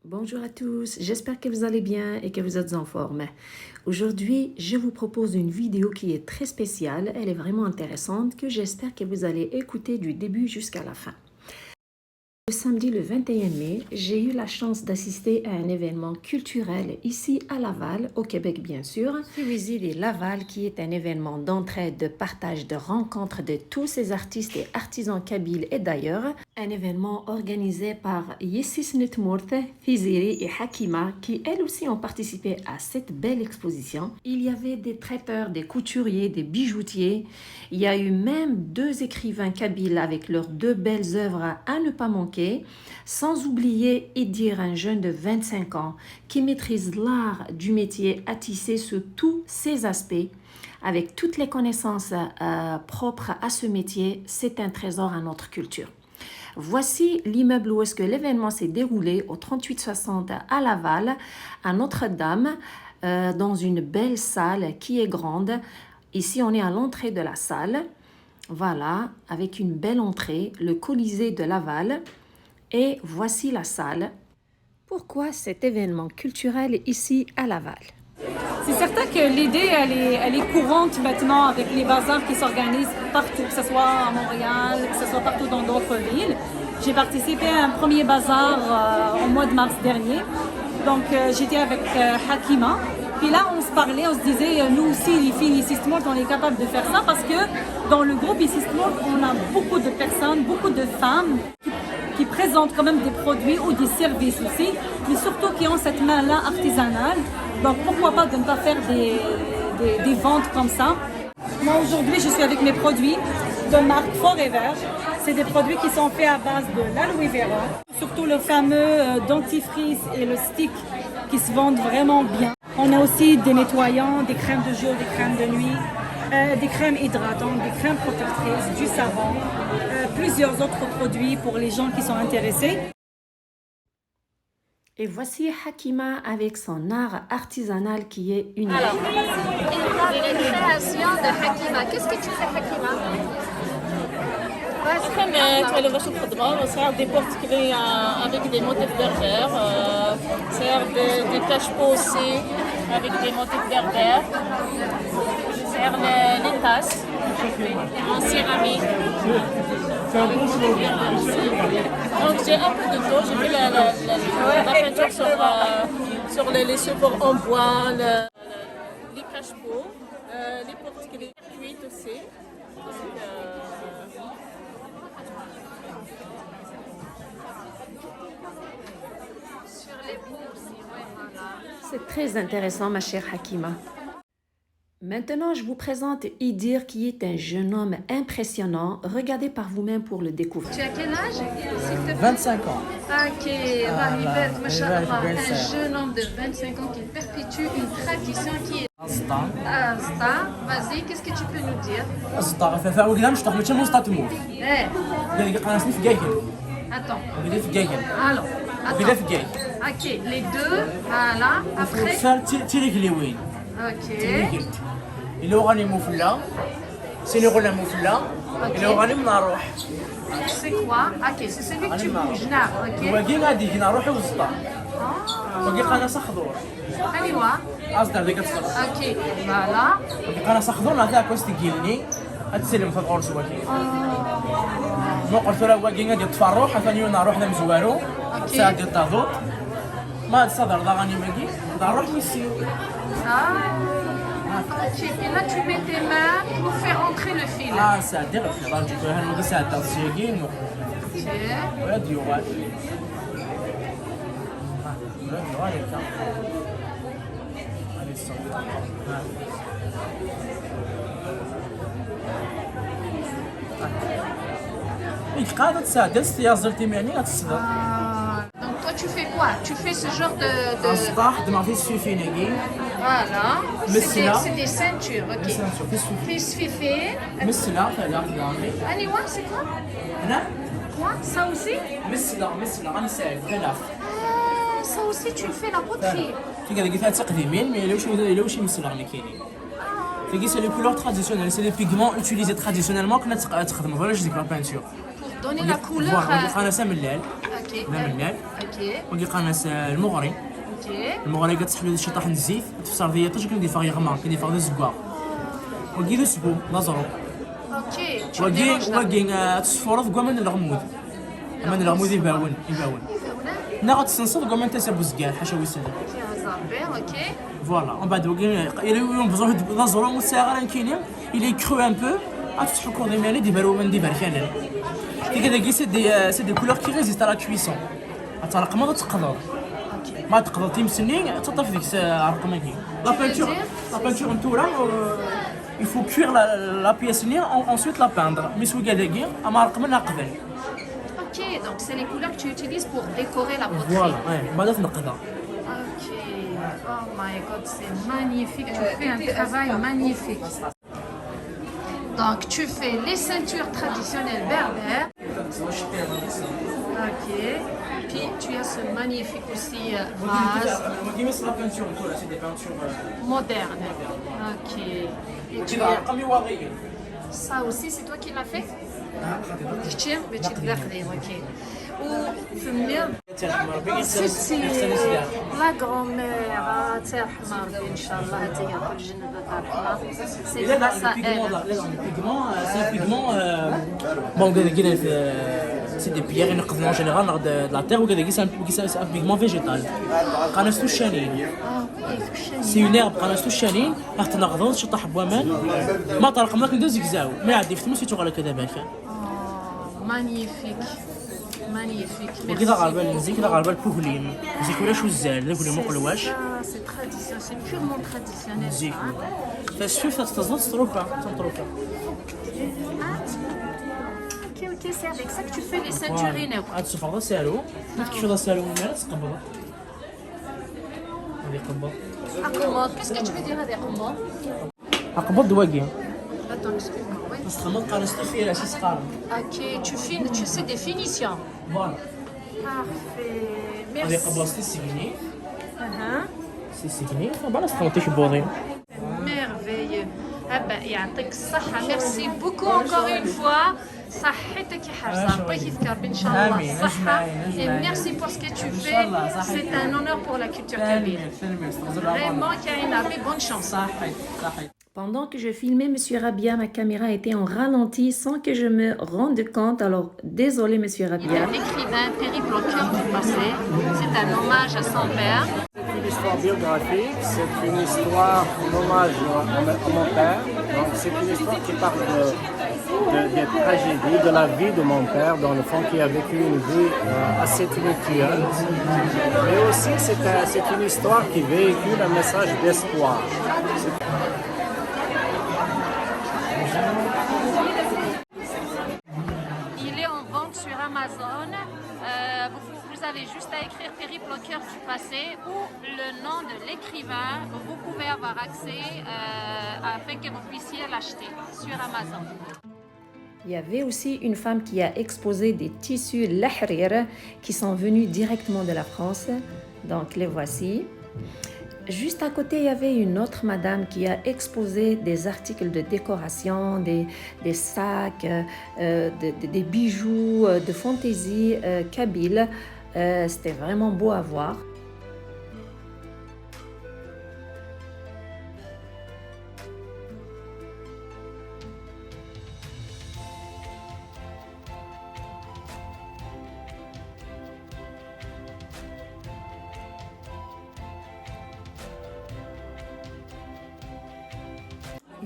Bonjour à tous, j'espère que vous allez bien et que vous êtes en forme. Aujourd'hui, je vous propose une vidéo qui est très spéciale, elle est vraiment intéressante, que j'espère que vous allez écouter du début jusqu'à la fin. Le samedi le 21 mai, j'ai eu la chance d'assister à un événement culturel ici à Laval, au Québec bien sûr. Visiter Laval qui est un événement d'entraide, de partage, de rencontre de tous ces artistes et artisans kabyles et d'ailleurs. Un événement organisé par Yessis Netmourth, Fiziri et Hakima qui elles aussi ont participé à cette belle exposition. Il y avait des traiteurs, des couturiers, des bijoutiers. Il y a eu même 2 écrivains kabyles avec leurs 2 belles œuvres à ne pas manquer. Sans oublier Idir, un jeune de 25 ans qui maîtrise l'art du métier à tisser sous tous ses aspects. Avec toutes les connaissances propres à ce métier, c'est un trésor à notre culture. Voici l'immeuble où est-ce que l'événement s'est déroulé au 3860 à Laval, à Notre-Dame, dans une belle salle qui est grande. Ici, on est à l'entrée de la salle. Voilà, avec une belle entrée, le Colisée de Laval. Et voici la salle. Pourquoi cet événement culturel ici à Laval? C'est certain que l'idée, elle est courante maintenant avec les bazars qui s'organisent partout, que ce soit à Montréal, que ce soit partout dans d'autres villes. J'ai participé à un premier bazar au mois de mars dernier. Donc j'étais avec Hakima. Puis là, on se parlait, on se disait, nous aussi, les filles Ici Smart, on est capable de faire ça parce que dans le groupe Ici Smart, on a beaucoup de personnes, beaucoup de femmes qui présentent quand même des produits ou des services aussi, mais surtout qui ont cette main-là artisanale. Donc pourquoi pas de ne pas faire des ventes comme ça. Moi aujourd'hui, je suis avec mes produits de marque Forever. C'est des produits qui sont faits à base de l'aloe vera, surtout le fameux dentifrice et le stick qui se vendent vraiment bien. On a aussi des nettoyants, des crèmes de jour, des crèmes de nuit, des crèmes hydratantes, des crèmes protectrices, du savon, plusieurs autres produits pour les gens qui sont intéressés. Et voici Hakima avec son art artisanal qui est unique. Alors, étape de création de Hakima. Qu'est-ce que tu fais, Hakima? خامات ولا باش نخدمها وصار دي بورتكلي avec des motifs berbères c'est des cache-pots aussi avec des motifs berbères c'est les tasses en céramique donc j'ai un peu de tout j'ai fait la peinture sur les supports en bois les cache-pots les porte-clés cuites aussi C'est très intéressant, ma chère Hakima. Maintenant, je vous présente Idir, qui est un jeune homme impressionnant. Regardez par vous-même pour le découvrir. Tu as quel âge, s'il te plaît? 25 ans. Ok, un jeune homme de 25 ans qui perpétue une tradition qui est أصدع Asta. Vas-y, qu'est-ce que tu peux nous dire? أصدع فاول كلام شطح ماشي مصطا تموت Eh, اللي قناصني في جايكل attends. اللي في جايكل Alors, اللي attends. في جايكل Ok, les deux, voilà. Après, صار تيريك لي وين ok. تيريك اللي هو غني موفلا سيني غلا موفلا اللي هو غني من روح C'est quoi? Ok, c'est celui que tu bouges, là, ok? وكي غادي كنا روحي وصدع وكي قناص خضور Allez, أصدع ذيك تصدر ok, voilà. وكي قناص خضور نعطيها كوست كيلني أتسلم في الغرس وكي ما قلت له واكي غادي يطفى الروح ثاني يوم نروح لمزوارو ساعة ديال التاضوط ما تصدر ضغاني ماكي نروح نسيو Ok, et là tu mets tes mains pour faire entrer le fil. ساعة ديال الخضار جيتو هنا ساعة تاع السياكين Ok. ولا ديوغات ولا ديوغات هكا هادي الصوت إيك قادت ساعة ديال السياز زرتي معني غتصدر Donc toi tu fais quoi? Tu fais ce genre de... الصباح دما في السويفي ناكي Voilà. Messina. C'est des ceintures, ok. في السويفي Fils fifé. مسلا فهذا خدامي Allez, ouais, c'est quoi? هنا Quoi? Ça aussi? مسلا غنساعد خلاف Ça aussi tu le fais la poterie. في كذا قلت تقديمين مي لو شي مسلا غني كاينين في سي لي كولور تراديسيونيل سي لي بيغمون اوتيليزي تراديسيونيلمون كنا تخدموا ولا ديك لا بانتور Pour donner la couleur. فوالا انا ساملال Ok. اوكي هذا من هناك. اوكي وكي قناص المغري. اوكي المغري كتسحلو شي طاحن الزيت تفسر ديالتاش كندير فيها يغمر كندير فيها الزكوا وكي دو سبو لازرو اوكي tu وكي mélanges là. وكي تصفورة كوا من الغمود من الغمود يباون نا غتسنصد كوا من تسابو زكال حاشا ويسد اوكي فوالا ومن بعد وكي يلي بزوج لازرو مستغرا كاينين الي كرو ان بو غتفتحو كوردي مالي ديبالو من ديبال كامل كي كدا كي سي دي كولور كي ريزيست على كويسون غترقم ما تقدر ما تقدر تيمسني تطفي ديك الرقمه كي لا بانتور نتورا il faut cuire la pièce liée ensuite la peindre mais سوي كداكي اما رقمنا قبل ok donc c'est les couleurs que tu utilises pour décorer la poterie. فوالا بعدا تنقدها Ok. Oh my god, c'est magnifique. Tu fais un travail magnifique. Donc, tu fais les ceintures traditionnelles berbères. Ok. Puis, tu as ce magnifique aussi vase كيما لا بانتور نتورا سي دي بانتور moderne. Ok. Et tu كذا as... رقمي واقعي Ça aussi, c'est toi qui l'as fait? Tiens, mais tu te ok. Ou, la grand-mère, Inch'Allah, c'est grâce à elle. C'est un pigment bon c'est des pierres en général de la terre ou c'est un pigment végétal قناصتو الشانين سي اون هيرب قناصتو الشانين راح تنغضون تشطح بوامان ما طرق ما كندوز يكزاو ما عاد يفتمس يتوغ على كذا باكا Magnifique. Magnifique. وكذا غالبا المزيك كذا غالبا البوهلين مزيك ولا شو الزال ذاك اللي مقلواش C'est traditionnel, c'est purement traditionnel. مزيك فالشوف تتزلط تروكا تنطروكا Ok, c'est avec ça que tu fais les ceintures. هاد السفر سالو ما تكشف هذا سالو من مالك تقبض هذه قبض Accommode. Qu'est-ce que tu veux dire avec accommode? قبض واقي Attends, excuse-moi. Oui. بس خمط قناصتو فيها اساس قارن Ok, tu sais des finitions. فوالا Parfait. هذه Merci. قبضتي السكيني Uh-huh. سي السكيني فوالا تخلطيش بوضي Merveilleux. Ah ben, يعطيك الصحة. Merci beaucoup encore une fois. صحتك يا حفصة. الله يذكرك إن شاء الله آمين. الصحة. أجمعين. Et merci pour ce que tu إن fais. شاء الله. صحيح. C'est un honneur pour la culture kabyle. Vraiment, Karina, mais bonne chance. صحيح Pendant que je filmais Monsieur Rabia, ma caméra était en ralenti sans que je me rende compte. Alors, désolé Monsieur Rabia. L'écrivain périple au cœur du passé. C'est un hommage à son père. C'est une histoire biographique, c'est une histoire, un hommage à mon père. Donc, c'est une histoire qui parle des tragédies, de la vie de mon père, dans le fond, qui a vécu une vie assez tumultueuse. Mais aussi, c'est une histoire qui véhicule un message d'espoir. Il est en vente sur Amazon. Vous avez juste à écrire Périple au cœur du passé ou le nom de l'écrivain. Vous pouvez avoir accès afin que vous puissiez l'acheter sur Amazon. Il y avait aussi une femme qui a exposé des tissus lahrir qui sont venus directement de la France. Donc les voici. Juste à côté, il y avait une autre madame qui a exposé des articles de décoration, des sacs, des bijoux de fantaisie kabyle. C'était vraiment beau à voir.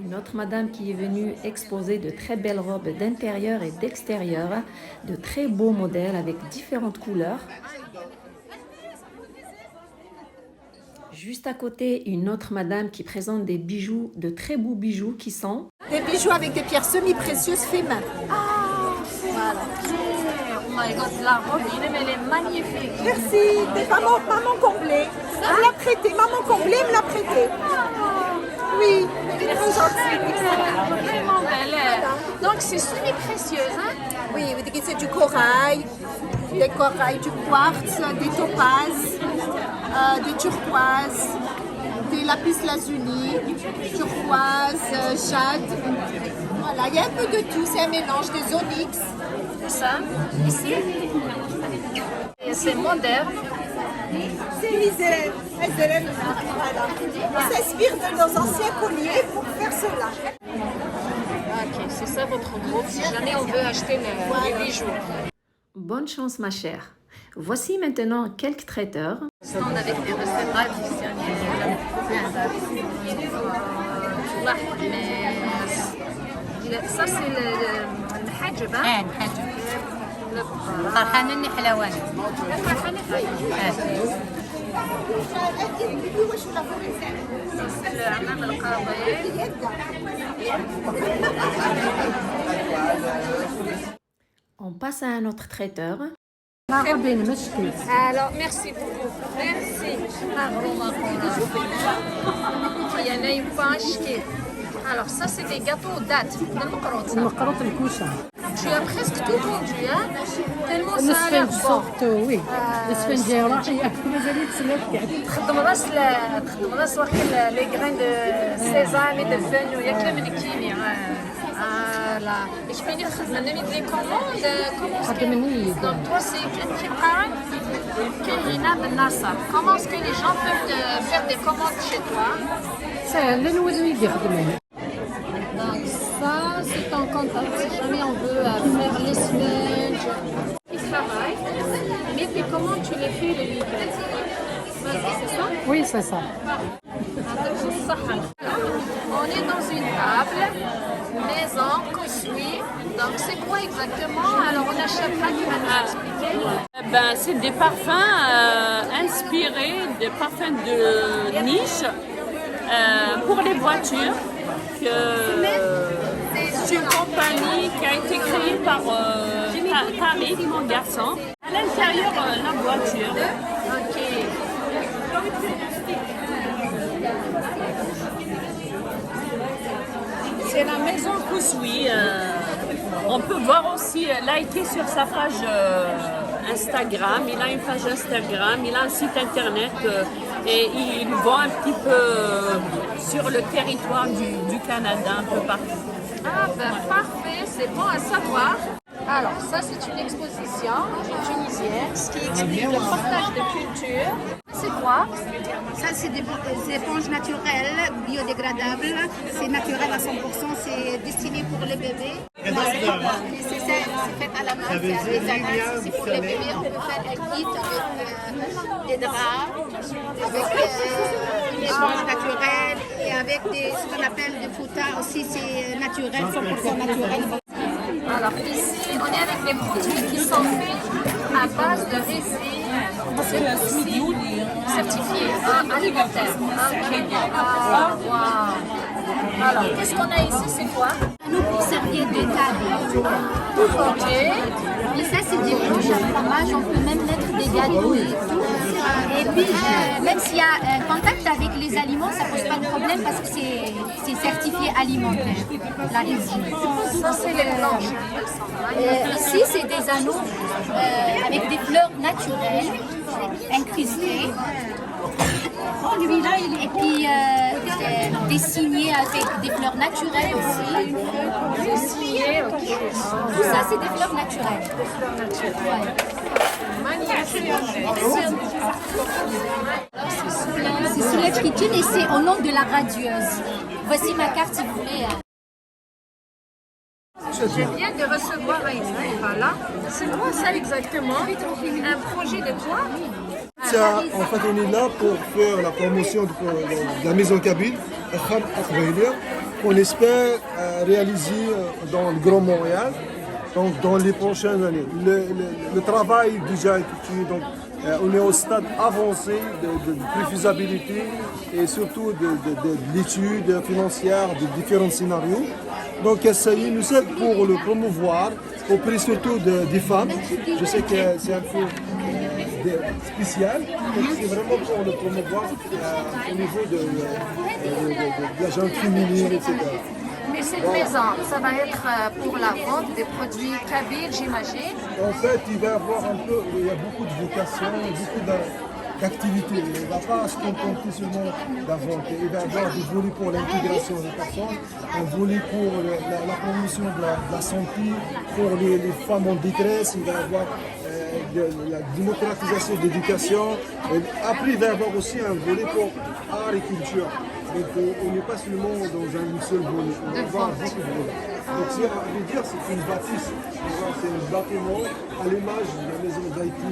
Une autre madame qui est venue exposer de très belles robes d'intérieur et d'extérieur, de très beaux modèles avec différentes couleurs. Juste à côté, une autre madame qui présente des bijoux, de très beaux bijoux qui sont... Des bijoux avec des pierres semi-précieuses fait main. Voilà. Oh my god, la robe, elle est magnifique. Merci. Des maman comblée. Elle me l'a prêté. Maman comblée me l'a prêté. Oui, elle est trop gentille. Vraiment belle. Donc c'est semi-précieuse, hein? Oui, c'est du corail, des corails, du quartz, des topazes, des turquoises, des lapis lazuli, turquoise, jade. Voilà, il y a un peu de tout. C'est un mélange des onyx. Tout ça, ici. c'est moderne. C'est misère. Voilà. On s'inspire de nos anciens colliers pour faire cela. Ok, c'est ça votre groupe, si jamais on veut acheter les bijoux. Bonne chance, ma chère. Voici maintenant quelques traiteurs. On avec des recettes traditionnelles, ça c'est le حجب ها؟ فرحان اني حلواني ça c'est le عمام القاضي. On passe à un autre traiteur. Alors, merci beaucoup. Merci. Alors, ça, c'est des gâteaux aux dattes. Tu as presque tout vendu, hein? Tellement ça a l'air bon. تخدم راس واحد les grains de sésame et de fenouil وياك من كيني. Voilà. Ich bin hier خدمة نميد les commandes. Donc, toi, c'est Kerina Ben Nassar. Comment est-ce que les gens peuvent faire des commandes chez toi? Donc, ça, c'est en contact. Si jamais on veut faire les smudges, ils travaillent. Mais tes commandes, tu les fais le week-end. C'est ça? Oui, c'est ça. On est dans une table, maison, construit. Donc, c'est quoi exactement? Alors, on achète là qui va nous expliquer. Ben, c'est des parfums inspirés, des parfums de niche pour les voitures. C'est une compagnie qui a été créée par Tariq, mon garçon. À l'intérieur, la voiture. Ok. C'est la maison Koussoui. On peut voir aussi, liker sur sa page Instagram. Il a une page Instagram, il a un site internet et il vend un petit peu sur le territoire du Canada, un peu partout. Ah ben parfait, c'est bon à savoir. Alors ça c'est une exposition tunisienne, ce qui explique le partage de culture. C'est quoi? Ça, c'est des éponges naturelles, biodégradables. C'est naturel à 100%, c'est destiné pour les bébés. C'est fait à la main, c'est artisanal. C'est pour les bébés, on peut faire un kit avec des draps, avec une éponge naturelle et avec ce qu'on appelle des foutas aussi, c'est naturel, 100% naturel. Alors ici on est avec des produits qui sont faits à base de résine certifiée alimentaire. Ah, wow. Alors qu'est-ce qu'on a ici, c'est quoi? Nous, pour servir de table. Ok. Et ça, c'est des bouches à fromage, on peut même mettre des gâteaux et tout. Et puis, même s'il y a un contact avec les aliments, ça ne pose pas de problème parce que c'est certifié alimentaire, la résine. Ça, c'est les planches. Ici, c'est des anneaux avec des fleurs naturelles, incrustées. Et puis, dessinés avec des fleurs naturelles aussi. Dessinés, ok. Tout ça, c'est des fleurs naturelles. Ouais. C'est Soulève Kitchen et c'est au nom de la radieuse. Voici ma carte si vous voulez. Je viens de recevoir un voilà. C'est quoi ça exactement? Un projet de quoi? Ça, en fait, on est là pour faire la promotion de la maison Kabyle, qu'on espère réaliser dans le Grand Montréal, donc dans les prochaines années. Le travail est déjà effectué, donc on est au stade avancé de préfaisabilité et surtout de l'étude financière de différents scénarios. Donc SAI nous aide pour le promouvoir auprès surtout des femmes. Je sais que c'est un peu spécial, donc c'est vraiment pour le promouvoir au niveau de la gente féminine, etc. Mais cette maison, ça va être pour la vente des produits kabyles, j'imagine. En fait, il va y avoir il y a beaucoup de vocations, beaucoup d'activités. Il ne va pas se contenter seulement de la vente. Il va y avoir des volets pour l'intégration des personnes, un volet pour la promotion de la santé, pour les femmes en détresse. Il va y avoir la démocratisation de l'éducation. Après, il va y avoir aussi un volet pour art et culture. Donc on n'est pas seulement dans un seul volet, on va avoir beaucoup de volets. Donc si on veut dire c'est une bâtisse, c'est un bâtiment à l'image de la maison d'Haïti,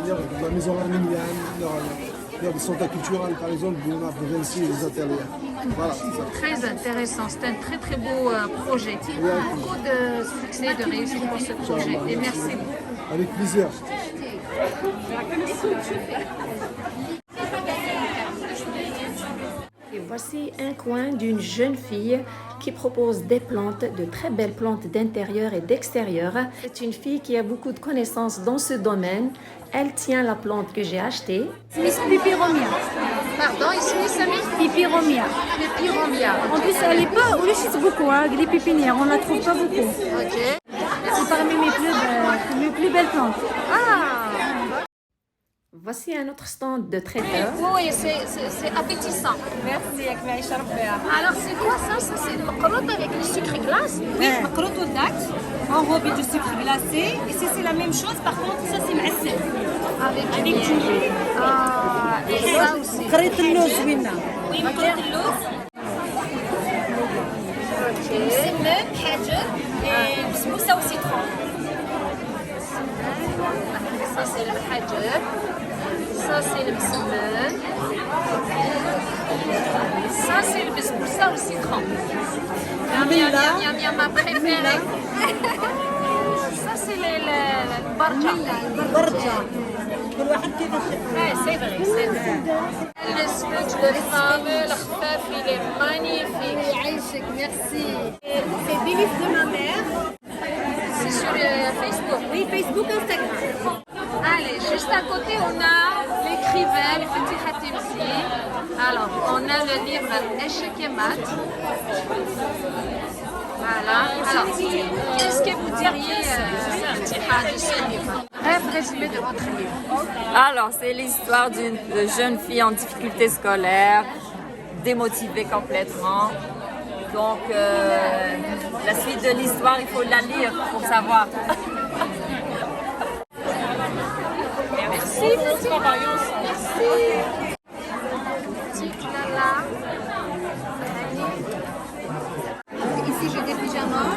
de la maison arménienne, le centre culturel par exemple, où on a de Vinci et les ateliers. Voilà, c'est ça. Très intéressant, c'est un très très beau projet. Beaucoup de succès, de réussite pour ce projet. Et merci. Avec plaisir. Et voici un coin d'une jeune fille qui propose des plantes, de très belles plantes d'intérieur et d'extérieur. C'est une fille qui a beaucoup de connaissances dans ce domaine. Elle tient la plante que j'ai achetée. Miss Pipiromia. Pardon, ici, Samy Pipiromia. Pipiromia. En plus, elle n'est pas au Luchis beaucoup, hein, les pépinières, on la trouve pas beaucoup. Ok. C'est parmi mes plus belles plantes. Ah, Voici un autre stand de traiteur. oui, c'est appétissant. Merci, Alors, c'est quoi ça? Ça, c'est le macarotte avec le sucre glace? Oui, macarotte au date, enrobé de sucre glacé. Et c'est la même chose, par contre, ça c'est معسل. Avec Avec du miel. Ah, et ça aussi. خريط اللوز زوينة. Oui, macarotte اللوز. Ok. سمن حاجة بسبوسة وسيترون. Ça, c'est le hajer. Ça, c'est le msemen. Ça, c'est le bisboussa au citron. Miam, miam, miam, miam, miam, ma préférée. Ça, c'est le barja. Ouais, c'est vrai, c'est vrai. Le scotch, le fameux, le khfaf, il est magnifique. Merci. C'est délice de ma mère. C'est sur Facebook. Oui, Facebook, Instagram. Allez, juste à côté, on a l'écrivain, le petit Hatimsi. Alors, on a le livre Échec et maths. Voilà. Alors, qu'est-ce que vous diriez de ce livre? Bref résumé de votre livre. Alors, c'est l'histoire d'une jeune fille en difficulté scolaire, démotivée complètement. Donc, la suite de l'histoire, il faut la lire pour savoir. Merci, merci. Merci. Petite Lala. Ici, j'ai des pyjamas.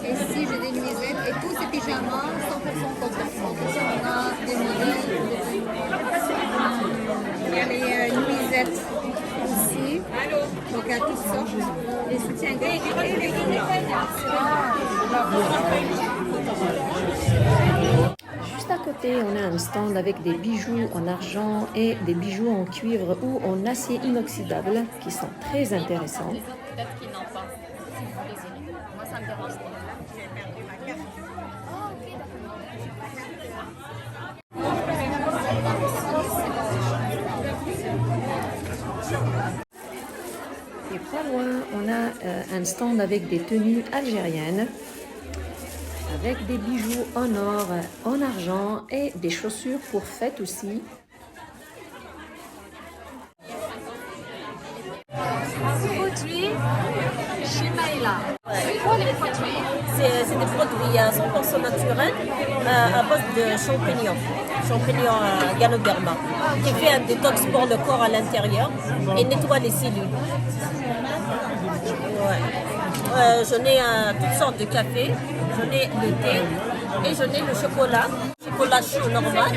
Ici, j'ai des nuisettes. Et tous ces pyjamas, 100% coton. Ici, on a des modèles. Il y a les nuisettes ici. Donc, à toutes sortes. Les soutiens-gorge et les Juste à côté, on a un stand avec des bijoux en argent et des bijoux en cuivre ou en acier inoxydable qui sont très intéressants. Peut-être qu'ils n'ont pas. Moi, ça me dérange pas. Et pas loin, on a un stand avec des tenues algériennes, avec des bijoux en or, en argent et des chaussures pour fête aussi. Produit chez Maïla. C'est quoi les produits? C'est des produits 100% naturels à base de champignons Ganoderma, qui fait un détox pour le corps à l'intérieur et nettoie les cellules. Ouais. J'en ai toutes sortes de café, j'en ai le thé et j'en ai le chocolat chaud normal,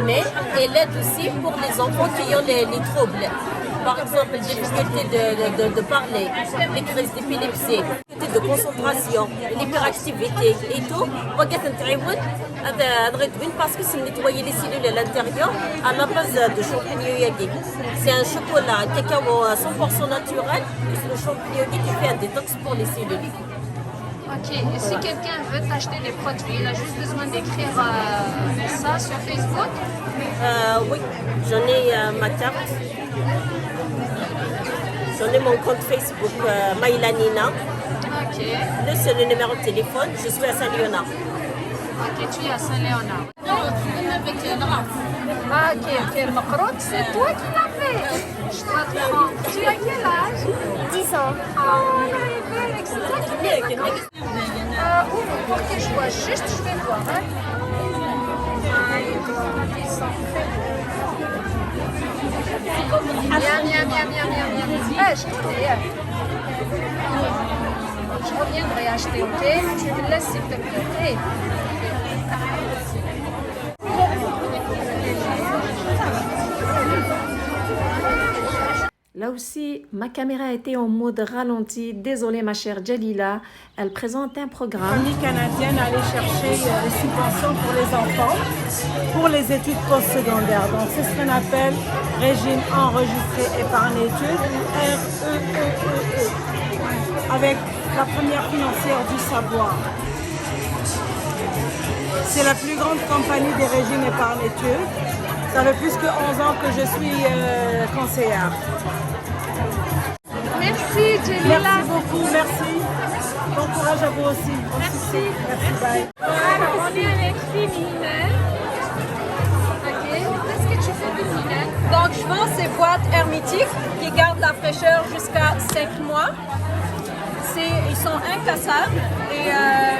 mais et l'aide aussi pour les enfants qui ont les troubles. Par exemple, les difficultés de parler, les crises d'épilepsie, de concentration, l'hyperactivité et tout. Parce que c'est nettoyer les cellules à l'intérieur à la base de champignons yagi. C'est un chocolat, un cacao 100% naturel, plus le champignon yagi qui fait un détox pour les cellules. Ok, et si quelqu'un veut t'acheter des produits, il a juste besoin d'écrire ça sur Facebook? Oui, j'en ai ma carte. J'en ai mon compte Facebook, Maïlanina. Ok. Là, c'est le numéro de téléphone. Je suis à Saint-Léonard. Ok, tu es à Saint-Léonard. Ah, ok. Le macarotte, c'est toi qui l'as fait. Je dois te prendre. Tu as quel âge? 10 ans. Oh, elle est belle, c'est toi qui l'as fait. Ouvre pour que je vois. Juste, je vais voir. Hein. Bien. Je connais. Je reviendrai acheter, ok? Tu me laisses s'il te plaît, ok? Là aussi, ma caméra était en mode ralenti. Désolée ma chère Jalila, elle présente un programme. La famille canadienne allait chercher les subventions pour les enfants pour les études postsecondaires. Donc c'est ce qu'on appelle régime enregistré épargne études, REEE, avec la première financière du savoir. C'est la plus grande compagnie des régimes épargne études. Ça fait plus que 11 ans que je suis conseillère. Merci, Jalila. Merci beaucoup, merci. Bon courage à vous aussi. Merci. Merci, bye. Alors, on est avec Féminin. Ok, qu'est-ce que tu fais de Féminin? Donc je vends ces boîtes hermétiques qui gardent la fraîcheur jusqu'à 5 mois. Ils sont incassables et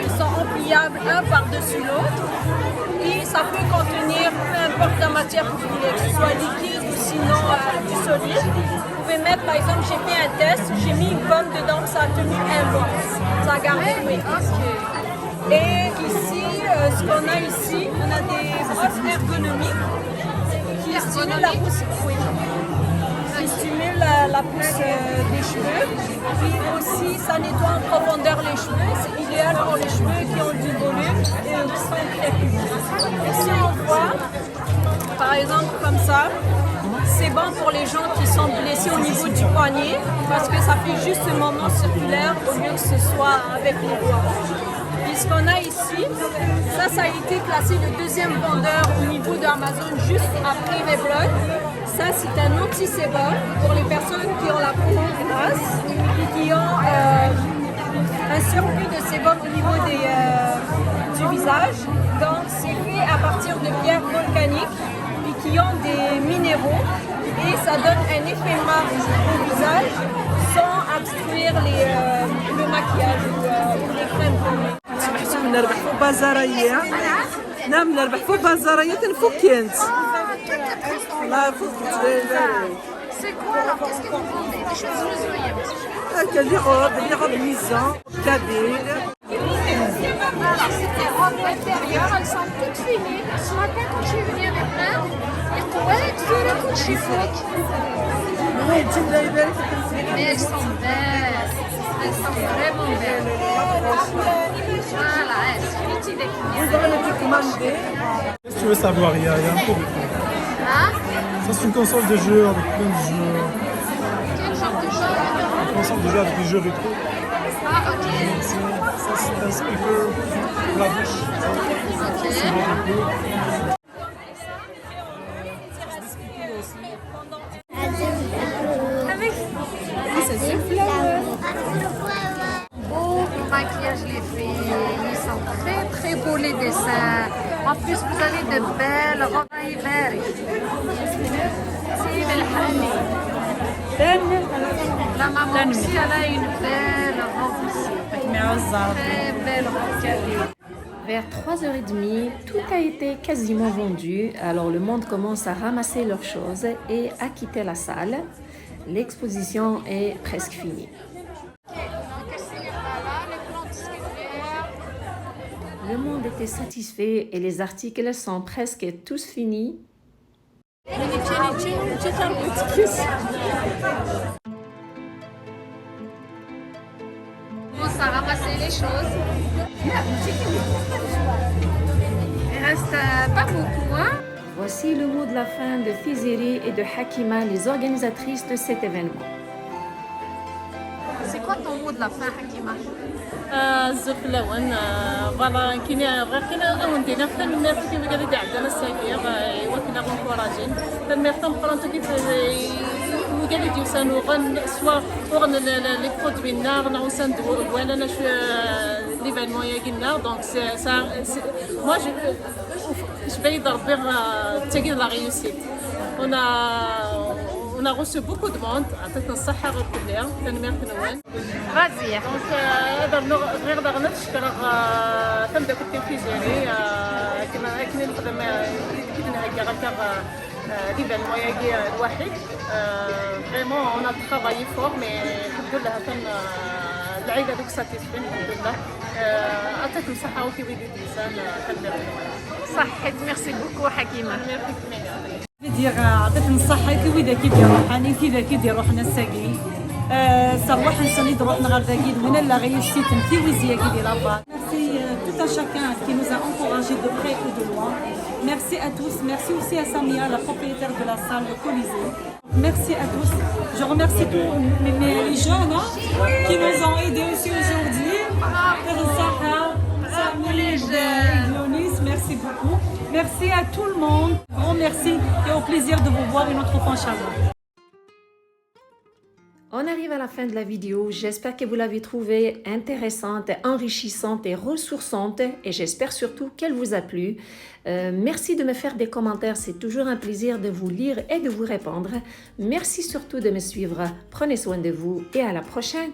ils sont repliables un par-dessus l'autre. Et ça peut contenir peu importe la matière que vous voulez, que ce soit liquide ou sinon du solide. Vous pouvez mettre, par exemple, j'ai fait un test, j'ai mis une pomme dedans, ça a tenu 1 mois. Ça a gardé oui. Et ici, ce qu'on a ici, on a des brosses ergonomiques qui stimulent la pousse. Oui. Qui stimule la pousse des cheveux. Puis aussi, ça nettoie en profondeur les cheveux. C'est idéal pour les cheveux qui ont du volume et qui sont très courts. Ici, on voit, par exemple, comme ça, c'est bon pour les gens qui sont blessés au niveau du poignet parce que ça fait juste un moment circulaire au lieu que ce soit avec les doigts. Et ce qu'on a ici, ça a été classé le 2e vendeur au niveau d'Amazon juste après Revlon. Ça, c'est un anti-sébum pour les personnes qui ont la peau grasse et qui ont un surplus de sébum au niveau du visage. Donc, c'est fait à partir de pierres volcaniques et qui ont des minéraux et ça donne un effet mat au visage sans obstruire le maquillage ou les crèmes pommées. نربح فوق بازارية نعم نربح فوق بازارية تنفوق كنت لا فوق C'est quoi alors? Qu'est-ce que vous vendez? Des choses usurières? هكا لي روب ميزان كابيل. Alors, c'est des robes intérieures, elles sont toutes finies. Ce matin, quand je suis venue avec plein, كل شيء فوق. Mais elles sont belles. Elles sont vraiment belles. Voilà, c'est fini des Si tu veux savoir, il y a un peu de tout. Hein? Ça, c'est une console de jeu avec plein de jeux. Quel genre de jeu? Une console de jeu avec des jeux rétro. Ah, ok. Ça, c'est un speaker pour la bouche. Ok. C'est un peu. Beau maquillage les filles, ils sont très très beaux les dessins. En plus vous avez de belles robes à hiver. La maman aussi elle a une belle robe aussi. Très belle robe. Vers 3h30, tout a été quasiment vendu, alors le monde commence à ramasser leurs choses et à quitter la salle. L'exposition est presque finie. Le monde était satisfait et les articles sont presque tous finis. On commence à ramasser les choses. Il reste pas beaucoup, hein? Voici le mot de la fin de Fiziri et de Hakima, les organisatrices de cet événement. C'est quoi ton mot de la fin, Hakima? الزوف الاول فوالا كاين اوندينا حتى الميرتو كيف قال لي عندنا السفير وكنا غنكوراجين الميرتو مقرنتو كيف وقال لي ديوسانو غن سوا غن لي برودوينا غنعوسان دو وانا شو ليفينمون يا قلنا دونك سا موا je valide de la réussite. On a reçu beaucoup de monde. Vas-y. Donc, غير نشكر فندق التلفزيوني كنا نخدم أكيد إنها كاركتر l'événement يجي الواحد vraiment on a travaillé fort mais الحمد لله كان العيلة دوك ساتيسفين الحمد لله عطيك الصحة وكي وليد الإنسان كان صحيت ميرسي بوكو حكيمة. دير عطيتني الصحة كي ويدا كي دير روحاني كي ذا كي دير روحنا الساقي صراحة نساني روحنا غير ذاكي من لا réussite كي ويزيا كي دير لابا. Merci tout à chacun qui nous a encouragés de près ou de loin. Merci à tous. Merci aussi à Samia, la propriétaire de la salle, le Colisée. Merci à tous. Je remercie tous les jeunes qui nous ont aidés aussi aujourd'hui. Merci beaucoup. Merci à tout le monde. Grand merci et au plaisir de vous voir une autre fois, Inch'Allah. On arrive à la fin de la vidéo. J'espère que vous l'avez trouvée intéressante, enrichissante et ressourçante. Et j'espère surtout qu'elle vous a plu. Merci de me faire des commentaires. C'est toujours un plaisir de vous lire et de vous répondre. Merci surtout de me suivre. Prenez soin de vous et à la prochaine.